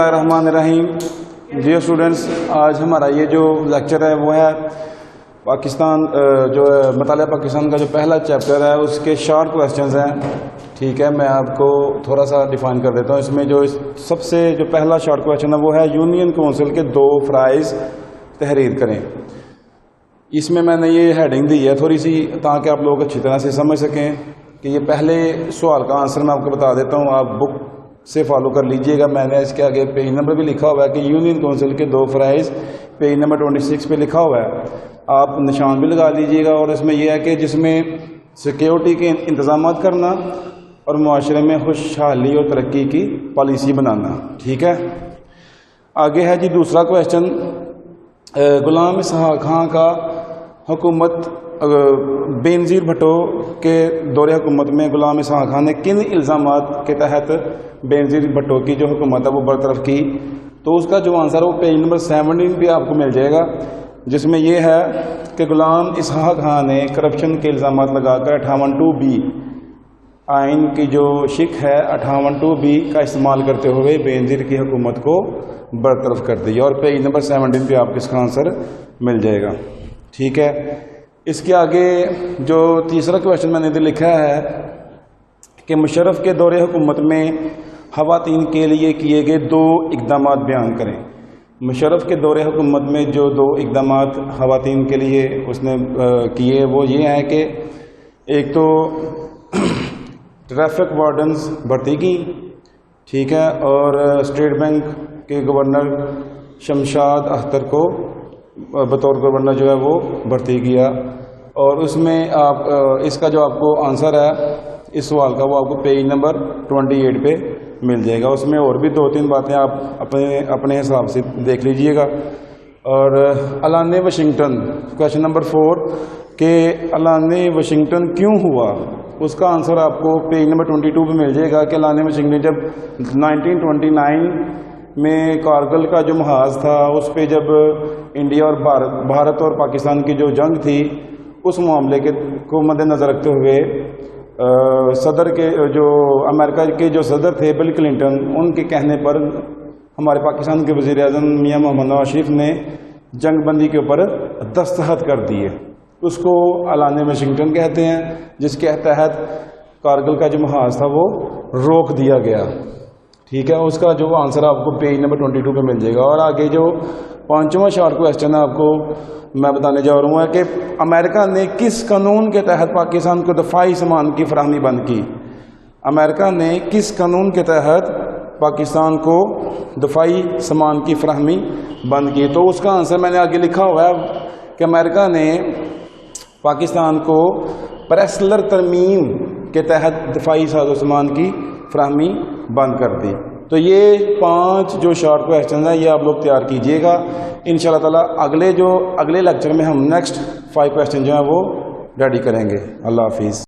Rahman dear students, आज हमारा ये जो लेक्चर है वो है पाकिस्तान जो मुतालिया पाकिस्तान का जो पहला चैप्टर है उसके शॉर्ट क्वेश्चंस हैं। ठीक है, मैं आपको थोड़ा सा डिफाइन कर देता हूँ। इसमें जो सबसे जो पहला शॉर्ट क्वेश्चन है वो है यूनियन काउंसिल के 2 फ़राइज़ तहरीर करें। इसमें मैंने ये हेडिंग दी है थोड़ी सी ताकि आप लोग अच्छी तरह से समझ सकें कि ये पहले सवाल का आंसर मैं आपको बता देता हूँ, आप बुक से फॉलो कर लीजिएगा। मैंने इसके आगे पेज नंबर भी लिखा हुआ है कि यूनियन काउंसिल के 2 फ़राइज़, पेज नंबर 26 पे लिखा हुआ है, आप निशान भी लगा लीजिएगा। और इसमें यह है कि जिसमें सिक्योरिटी के इंतज़ाम करना और मुआशरे में खुशहाली और तरक्की की पॉलिसी बनाना। ठीक है, आगे है जी दूसरा क्वेश्चन, गुलाम इसहाक खां का हुकूमत बेनज़ीर भुट्टो के दौरे हुकूमत में गुलाम इसहाक खां ने किन इल्ज़ामात के तहत बेनज़ीर भुट्टो की जो हुकूमत है वो बरतरफ की? तो उसका जो आंसर है वो पेज नंबर 17 पे आपको मिल जाएगा, जिसमें ये है कि गुलाम इसहाक खां ने करप्शन के इल्ज़ामात लगाकर 58(2)B आइन की जो शिक है 58(2)B का इस्तेमाल करते हुए बेनज़ीर की हुकूमत को बरतरफ कर दी, और पेज नंबर 17 पे आपको इसका आंसर मिल जाएगा। ठीक है, इसके आगे जो तीसरा क्वेश्चन मैंने लिखा है कि मुशर्रफ के दौरे हुकूमत में ख़वातीन के लिए किए गए 2 इक़दाम बयान करें। मुशर्रफ के दौरे हुकूमत में जो 2 इक़दाम ख़वातीन के लिए उसने किए वो ये हैं कि एक तो ट्रैफिक वार्डन्स भर्ती की, ठीक है, और स्टेट बैंक के गवर्नर शमशाद अख्तर को बतौर गवर्नर जो है वो भर्ती किया। और उसमें आप इसका जो आपको आंसर है इस सवाल का वो आपको पेज नंबर 28 पे मिल जाएगा। उसमें और भी 2-3 बातें आप अपने हिसाब से देख लीजिएगा। और ऐलान वाशिंगटन, क्वेश्चन नंबर 4 के ऐलान वाशिंगटन क्यों हुआ, उसका आंसर आपको पेज नंबर 22 पे मिल जाएगा कि ऐलान वाशिंगटन जब 1929 में कारगिल का जो महाज था उस पे जब इंडिया और भारत और पाकिस्तान की जो जंग थी उस मामले को मद्देनज़र रखते हुए सदर के जो अमेरिका के जो सदर थे बिल क्लिंटन, उनके कहने पर हमारे पाकिस्तान के वज़ीर आज़म मियां मोहम्मद नवाज शरीफ ने जंग बंदी के ऊपर दस्तखत कर दिए। उसको ऐलान वाशिंगटन कहते हैं, जिसके तहत कारगिल का जो महाज था वो रोक दिया गया। ठीक है, उसका जो आंसर आपको पेज नंबर 22 पे मिल जाएगा। और आगे जो 5वां शॉर्ट क्वेश्चन है आपको मैं बताने जा रहा हूँ कि अमेरिका ने किस कानून के तहत पाकिस्तान को दफाई सामान की फराहमी बंद की? अमेरिका ने किस कानून के तहत पाकिस्तान को दफाई सामान की फराहमी बंद की? तो उसका आंसर मैंने आगे लिखा हुआ है कि अमेरिका ने पाकिस्तान को प्रेसलर तरमीम के तहत दफाई साजो सामान की फराहमी बंद कर दी। तो ये 5 जो शॉर्ट क्वेश्चन हैं ये आप लोग तैयार कीजिएगा। इंशाल्लाह ताला अगले लेक्चर में हम नेक्स्ट 5 क्वेश्चन जो हैं वो रेडी करेंगे। अल्लाह हाफिज़।